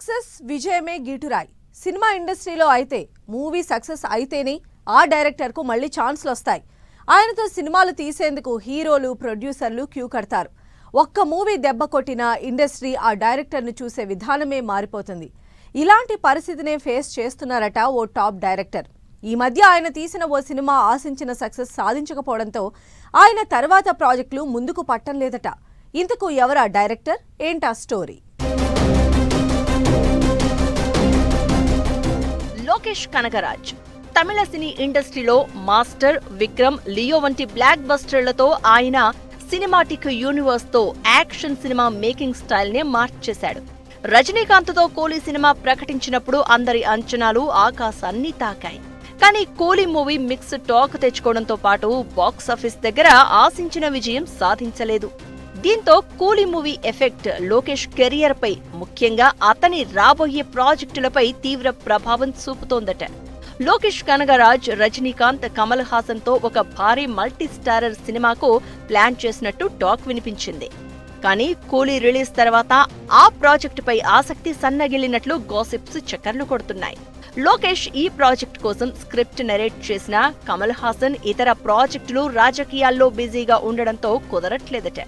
Success విజయమే గీటురాయి. Cinema ఇండస్ట్రీలో అయితే మూవీ సక్సెస్ అయితేనే ఆ డైరెక్టర్ కు మళ్ళీ ఛాన్స్లు వస్తాయి. ఆయనతో సినిమాలు తీసేందుకు హీరోలు ప్రొడ్యూసర్లు క్యూ కడతారు. ఒక్క మూవీ దెబ్బ కొట్టిన ఇండస్ట్రీ ఆ డైరెక్టర్ను చూసే విధానమే మారిపోతుంది. ఇలాంటి పరిస్థితినే ఫేస్ చేస్తున్నారట ఓ టాప్ డైరెక్టర్. ఈ మధ్య ఆయన తీసిన ఓ సినిమా ఆశించిన సక్సెస్ సాధించకపోవడంతో ఆయన తర్వాత ప్రాజెక్టులు ముందుకు పట్టం లేదట. ఇంతకు ఎవరా డైరెక్టర్, ఏంటా స్టోరీ? లోకేష్ కనగరాజ్ తమిళ సినీ ఇండస్ట్రీలో మాస్టర్, విక్రమ్, లియో వంటి బ్లాక్ బస్టర్లతో ఆయన సినిమాటిక్ యూనివర్స్ తో యాక్షన్ సినిమా మేకింగ్ స్టైల్ నే మార్చేశాడు. రజనీకాంత్తో కూలీ సినిమా ప్రకటించినప్పుడు అందరి అంచనాలు ఆకాశాన్ని తాకాయి. కానీ కూలీ మూవీ మిక్స్ టాక్ తెచ్చుకోవడంతో పాటు బాక్సాఫీస్ దగ్గర ఆశించిన విజయం సాధించలేదు. దీంతో కూలీ మూవీ ఎఫెక్ట్ లోకేష్ కెరియర్ పై, ముఖ్యంగా అతని రాబోయే ప్రాజెక్టులపై తీవ్ర ప్రభావం చూపుతోందట. లోకేష్ కనగరాజ్ రజనీకాంత్, కమల్ హాసన్ తో ఒక భారీ మల్టీ స్టారర్ సినిమాకు ప్లాన్ చేసినట్టు టాక్ వినిపించింది. కానీ కూలీ రిలీజ్ తర్వాత ఆ ప్రాజెక్టుపై ఆసక్తి సన్నగిల్లినట్లు గాసిప్స్ చక్కర్లు కొడుతున్నాయి. లోకేష్ ఈ ప్రాజెక్ట్ కోసం స్క్రిప్ట్ నరేట్ చేసిన కమల్ హాసన్ ఇతర ప్రాజెక్టులు రాజకీయాల్లో బిజీగా ఉండడంతో కుదరట్లేదట.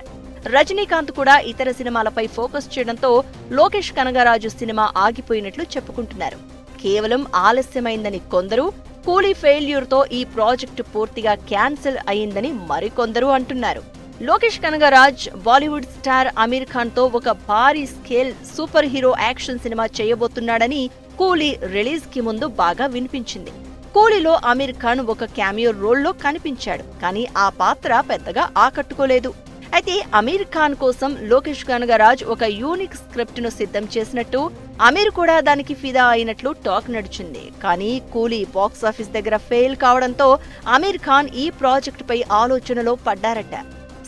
రజనీకాంత్ కూడా ఇతర సినిమాలపై ఫోకస్ చేయడంతో లోకేష్ కనగరాజు సినిమా ఆగిపోయినట్లు చెప్పుకుంటున్నారు. కేవలం ఆలస్యమైందని కొందరు, కూలీ ఫెయిల్యూర్ తో ఈ ప్రాజెక్టు పూర్తిగా క్యాన్సిల్ అయిందని మరికొందరు అంటున్నారు. లోకేష్ కనగరాజ్ బాలీవుడ్ స్టార్ అమీర్ ఖాన్ తో ఒక భారీ scale super hero action cinema చేయబోతున్నాడని కూలీ రిలీజ్ కి ముందు బాగా వినిపించింది. కూలీలో అమీర్ ఖాన్ ఒక క్యామియో రోల్లో కనిపించాడు, కానీ ఆ పాత్ర పెద్దగా ఆకట్టుకోలేదు. అయితే అమీర్ ఖాన్ కోసం లోకేష్ కనగరాజ్ ఒక యూనిక్ స్క్రిప్ట్ ను సిద్ధం చేసినట్టు, అమీర్ కూడా దానికి ఫిదా అయినట్లు టాక్ నడిచింది. కానీ కూలీ బాక్సాఫీస్ దగ్గర ఫెయిల్ కావడంతో అమీర్ ఖాన్ ఈ ప్రాజెక్ట్ పై ఆలోచనలో పడ్డారట.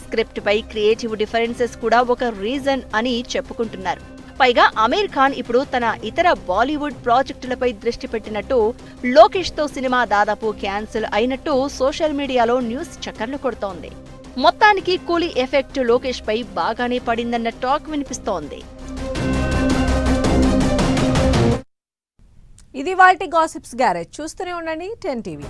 స్క్రిప్ట్ పై క్రియేటివ్ డిఫరెన్సెస్ కూడా ఒక రీజన్ అని చెప్పుకుంటున్నారు. పైగా అమీర్ ఖాన్ ఇప్పుడు తన ఇతర బాలీవుడ్ ప్రాజెక్టులపై దృష్టి పెట్టినట్టు, లోకేష్ తో సినిమా దాదాపు క్యాన్సిల్ అయినట్టు సోషల్ మీడియాలో న్యూస్ చక్కర్లు కొడుతోంది. మొత్తానికి కూలీ ఎఫెక్ట్ లోకేష్ పై బాగానే పడిందన్న టాక్ వినిపిస్తోంది. ఇది వాల్టి గాసిప్స్ గ్యారేజ్. చూస్తూనే ఉండండి 10 టీవీ.